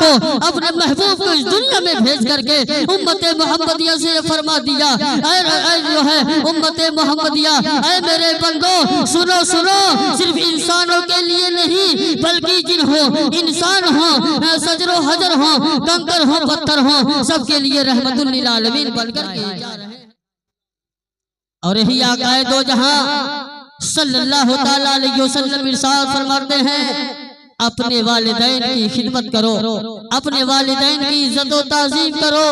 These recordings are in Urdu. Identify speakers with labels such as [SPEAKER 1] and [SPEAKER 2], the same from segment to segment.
[SPEAKER 1] کو اپنے محبوب کو اس دنیا میں بھیج کر کے امت محمدیہ سے فرما دیا، اے جو ہے امت محمدیہ، اے میرے بندو سنو سنو، صرف انسانوں کے لیے نہیں بلکہ جن ہو، انسان ہو، شجر و حجر ہو، کنکر ہو، پتھر ہو، سب کے لیے رحمت للعالمین بن کر کے جا رہے ہیں۔ اور یہی آقا دو جہاں صلی اللہ تعالیٰ علیہ وسلم ارشاد فرماتے ہیں اپنے والدین کی خدمت کرو، اپنے والدین کی عزت و تعظیم کرو،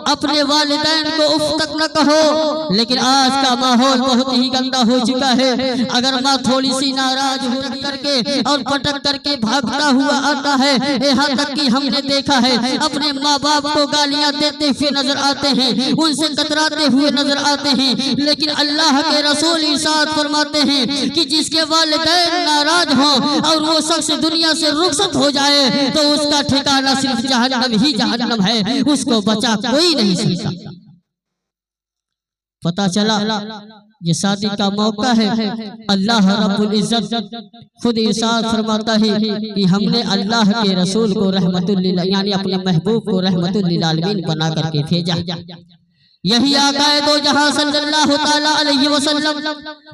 [SPEAKER 1] اپنے والدین کو اف تک نہ کہو۔ لیکن آج کا ماحول بہت ہی گندا ہو چکا ہے، اگر ماں تھوڑی سی ناراض ہو کر کے اور پٹک کر کے بھاگتا ہوا آتا ہے، یہاں تک کہ ہم نے دیکھا ہے اپنے ماں باپ کو گالیاں دیتے ہوئے نظر آتے ہیں، ان سے کتراتے ہوئے نظر آتے ہیں۔ لیکن اللہ کے رسول ارشاد فرماتے ہیں کہ جس کے والدین ناراض ہوں اور وہ شخص دنیا سے رخصت ہو جائے تو اس کا ٹھکانہ صرف جہنم ہی جہنم ہے، اس کو بچا کوئی نہیں سکتا۔ پتہ چلا یہ شادی کا موقع ہے، اللہ رب العزت خود ارشاد فرماتا ہے کہ ہم نے اللہ کے رسول کو رحمت للہ یعنی اپنے محبوب کو رحمت للعالمین بنا کر کے بھیجا۔ یہی آقا دو جہاں صلی اللہ تعالیٰ علیہ وسلم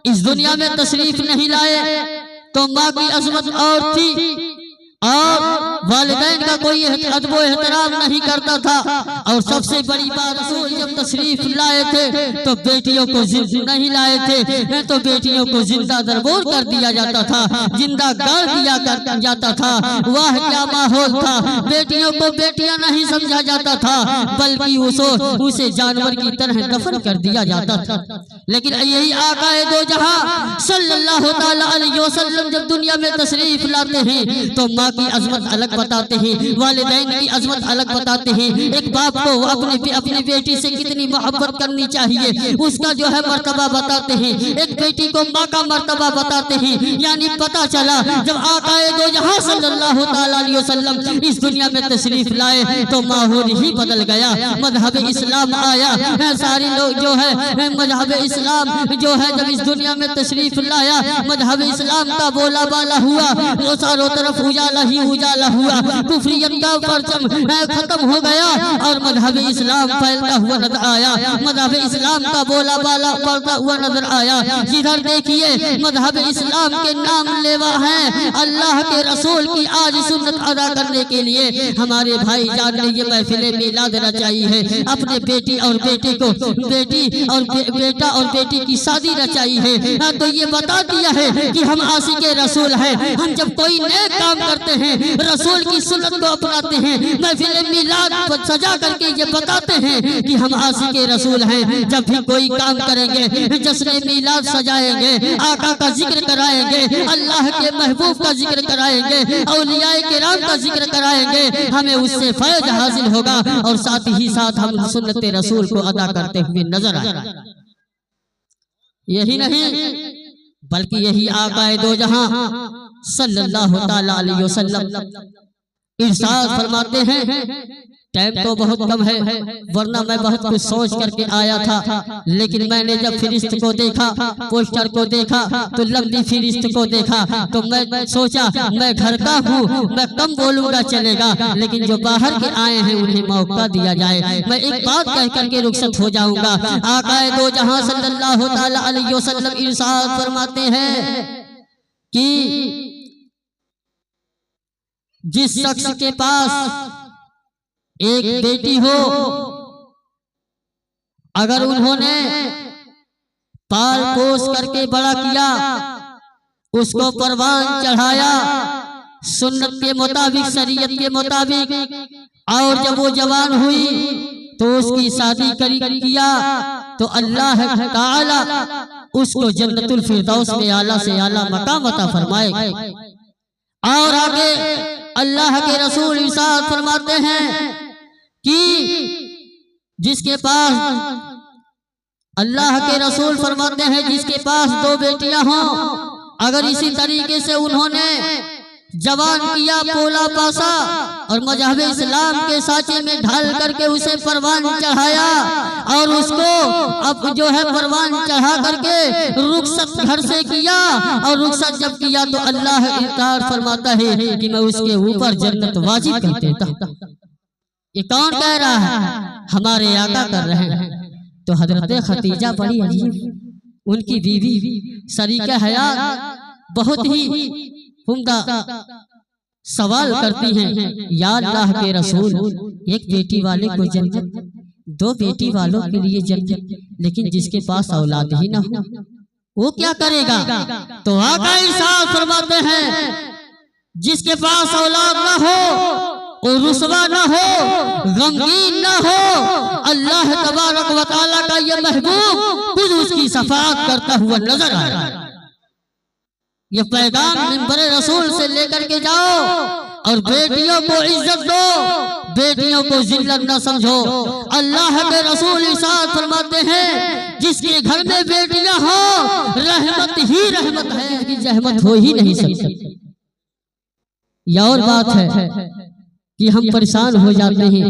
[SPEAKER 1] اس دنیا میں تشریف نہیں لائے تو ماں کی عظمت اور تھی، اور والدین کا کوئی ادب و احترام نہیں کرتا تھا، اور سب سے بڑی بات رسول جب تشریف لائے تھے تو بیٹیوں کو نہیں لائے تھے تو بیٹیوں کو زندہ دربور کر دیا جاتا تھا، زندہ گاڑ دیا جاتا تھا۔ واہ کیا ماحول تھا، بیٹیوں کو بیٹیاں نہیں سمجھا جاتا تھا بلکہ اسے جانور کی طرح دفن کر دیا جاتا تھا۔ لیکن یہی آقا دو جہاں صلی اللہ تعالیٰ علیہ وسلم جب دنیا میں تشریف لاتے ہیں تو ماں کی عظمت الگ بتاتے ہیں، والدین کی عظمت الگ بتاتے ہیں۔ ایک باپ کو اپنی بیٹی سے کتنی محبت کرنی چاہیے اس کا جو ہے مرتبہ بتاتے ہیں، ایک بیٹی کو ماں کا مرتبہ بتاتے ہیں۔ یعنی پتہ چلا جب آقا دو جہاں صلی اللہ تعالیٰ علیہ وسلم اس دنیا میں تشریف لائے تو ماحول ہی بدل گیا، مذہب اسلام آیا۔ سارے لوگ جو ہے مذہب اسلام جو ہے جب اس دنیا میں تشریف لایا، مذہب اسلام کا بولا بالا ہوا، وہ چاروں طرف اجالا ہی اجالا ہوا، کفریت کا پرچم ختم ہو گیا اور مذہب اسلام پھیلتا ہوا نظر آیا، مذہب اسلام کا بولا بالا پڑتا ہوا نظر آیا۔ جدھر دیکھیے مذہب اسلام کے نام لیوا ہیں، اللہ کے رسول کی آج سنت ادا کرنے کے لیے ہمارے بھائی جان نے یہ محفل میلاد رچائی ہے، اپنے بیٹی اور بیٹے کو بیٹی اور بیٹا اور بیٹی کی شادی رچائی ہے، تو یہ بتا دیا ہے کہ ہم عاشق رسول ہیں۔ ہم جب کوئی نیک کام کرتے ہیں رسول کی سنت کو اپناتے ہیں، محفل میلاد سجا کر کے یہ بتاتے ہیں کہ ہم عاشق رسول ہیں۔ جب بھی کوئی کام کریں گے جشن میلاد سجائیں گے، آقا کا ذکر کرائیں گے، اللہ کے محبوب کا ذکر کرائیں گے، اولیاء کرام کا ذکر کرائیں گے، ہمیں اس سے فیض حاصل ہوگا اور ساتھ ہی ساتھ ہم سنت رسول کو ادا کرتے ہوئے نظر آئیں گے۔ یہی نہیں بلکہ یہی آقا دو جہاں صلی اللہ تعالیٰ علیہ وسلم ارشاد فرماتے ہیں، ٹائم تو بہت کم ہے ورنہ میں بہت کچھ سوچ کر کے آیا تھا، لیکن میں نے جب فہرست کو دیکھا، پوسٹر کو دیکھا تو لمبی فہرست کو دیکھا تو میں سوچا میں گھر کا ہوں، میں کم بولوں گا چلے گا، لیکن جو باہر کے آئے ہیں انہیں موقع دیا جائے، میں ایک بات کہہ کر کے رخصت ہو جاؤں گا۔ آقا دو جہاں صلی اللہ تعالیٰ علیہ وسلم ارشاد فرماتے ہیں کہ جس شخص کے پاس ایک بیٹی ہو، اگر انہوں نے پال پوس کر کے بڑا کیا، اس کو پروان چڑھایا سنت کے مطابق، شریعت کے مطابق، اور جب وہ جوان ہوئی تو اس کی شادی کیا تو اللہ تعالی اس کو جنت الفردوس میں اعلیٰ سے اعلیٰ مقام عطا فرمائے گا۔ اور آگے اللہ کے رسول ارشاد فرماتے ہیں کہ جس کے پاس اللہ کے رسول فرماتے ہیں جس کے پاس دو بیٹیاں ہوں، اگر اسی طریقے سے انہوں نے جوان کیا، پولا پاسا اور مذہب اسلام کے سانچے میں ڈھال کر کے اسے پروان چڑھایا اور اس کو اب جو ہے پروان چڑھا کر کے رخصت گھر سے کیا، اور رخصت جب کیا تو اللہ انکار فرماتا ہے کہ میں اس کے اوپر جنت واجب کر دیتا ہوں۔ یہ کون کہہ رہا ہے؟ ہمارے آقا کر رہے ہیں۔ تو حضرت خدیجہ بڑی عجیب، ان کی بیوی شریکہ حیات بہت ہی عمدہ سوال کرتی ہیں، یا اللہ کے رسول، ایک بیٹی والے کو جنت، دو بیٹی والوں کے لیے جنت، لیکن جس کے پاس اولاد ہی نہ ہو وہ کیا کرے گا؟ تو آقا ارشاد فرماتے ہیں جس کے پاس اولاد نہ ہو، اور رسوا نہ ہو، غمگین نہ ہو، اللہ تبارک و تعالیٰ کا یہ محبوب خود اس کی شفاعت کرتا ہوا نظر آئے۔ یہ پیغام منبر رسول سے لے کر کے جاؤ، اور بیٹیوں کو عزت دو، بیٹیوں کو ذلت نہ سمجھو۔ اللہ کے رسول ارشاد فرماتے ہیں جس کے گھر میں بیٹیاں ہوں رحمت ہی رحمت ہے، اس کی زحمت ہو ہی نہیں سکتی۔ یہ اور بات ہے کہ ہم پریشان ہو جاتے ہیں،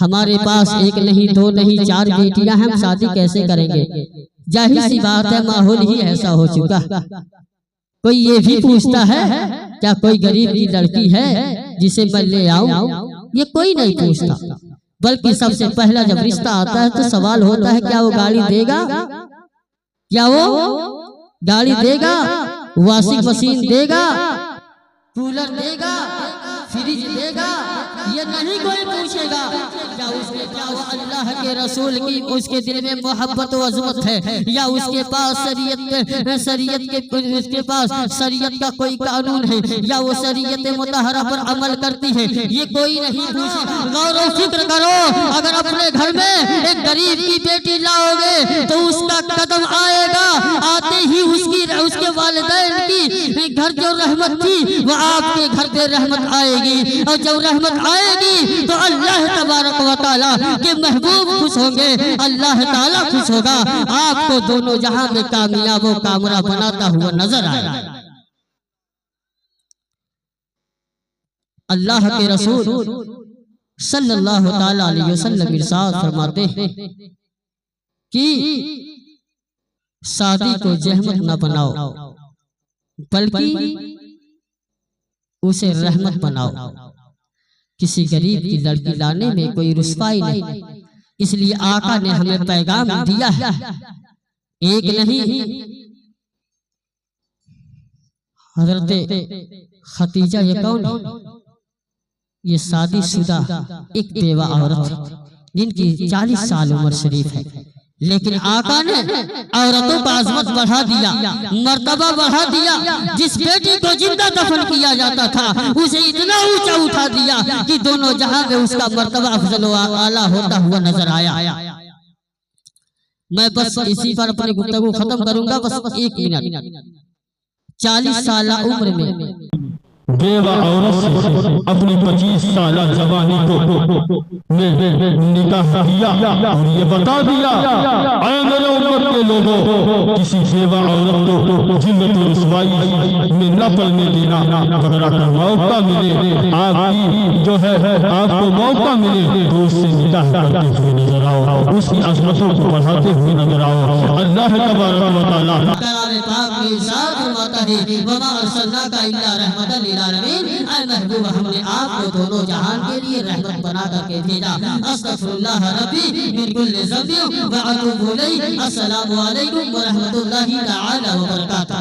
[SPEAKER 1] ہمارے پاس ایک نہیں، دو نہیں، 4 بیٹیاں ہیں، ہم شادی کیسے کریں گے؟ ظاہر سی بات ہے، ماحول ہی ایسا ہو چکا۔ کوئی یہ بھی پوچھتا ہے کیا کوئی غریب کی لڑکی ہے جسے میں لے آؤں؟ یہ کوئی نہیں پوچھتا، بلکہ سب سے پہلا جب رشتہ آتا ہے تو سوال ہوتا ہے کیا وہ گاڑی دے گا؟ کیا وہ گاڑی دے گا؟ واشنگ مشین دے گا؟ کولر دے گا؟ فریج دے گا؟ یہ نہیں کوئی پوچھے گا کیا وہ اللہ کے رسول کی اس کے دل میں محبت و عظمت ہے، یا اس کے پاس شریعت کا کوئی قانون ہے، یا وہ شریعت مطہرہ پر عمل کرتی ہے، یہ کوئی نہیں پوچھے گا۔ غور و فکر کرو، اگر اپنے گھر میں ایک غریب کی بیٹی لاؤ گے تو اس کا قدم آئے گا، آتے ہی اس کے والدین کی گھر جو رحمت تھی وہ آپ کے گھر پہ رحمت آئے گی، اور جب رحمت آئے گی تو اللہ تبارک و تعالیٰ کے محبوب خوش ہوں گے، اللہ تعالیٰ خوش ہوگا، آپ کو دونوں جہاں میں کامیاب و کامرہ بناتا ہوا نظر آئے۔ اللہ کے رسول صلی اللہ تعالیٰ علیہ وسلم ارشاد فرماتے ہیں کہ شادی کو زحمت نہ بناؤ، بلکہ اسے رحمت بناؤ۔ کسی غریب کی لڑکی لانے میں کوئی رسوائی نہیں، اس لیے آقا نے ہمیں پیغام دیا ہے، ایک نہیں۔ حضرت خدیجہ یہ کون ہے؟ یہ شادی شدہ ایک بیوہ عورت ہے جن کی 40 سال عمر شریف ہے، لیکن آقا نے عورتوں کا عظمت بڑھا دیا، مرتبہ بڑھا دیا۔ جس بیٹی کو زندہ دفن کیا جاتا تھا اسے اتنا اونچا اٹھا دیا کہ دونوں جہاں میں اس کا مرتبہ افضل و اعلیٰ ہوتا ہوا نظر آیا۔ میں بس اسی پر اپنی گفتگو ختم کروں گا، بس 1 منٹ۔ 40 سالہ عمر میں
[SPEAKER 2] بیوہ عورت سے اپنی 25 سالہ جوانی کو نکاح کیا اور یہ بتا دیا اے میرے امت کے لوگوں، کسی بیوہ عورت کو جنت رسوائی میں نہ پلنے دینا، اگر آپ کو موقع ملے، آپ کی جو ہے آپ کو موقع ملے تو اس سے نکاح کرتے ہوئے نظر آؤ، اس کی عظمتوں کو بڑھاتے ہوئے نظر آؤ۔ اللہ تبارک و تعالیٰ وما ارسلناک الا رحمۃ للعالمین، اے محبوب ہم نے آپ کو دونوں جہان کے لیے رحمت بنا کر کے بھیجا۔ استغفر اللہ ربی من کل ذنب واتوب الیہ۔ السلام علیکم ورحمۃ اللہ تعالی وبرکاتہ۔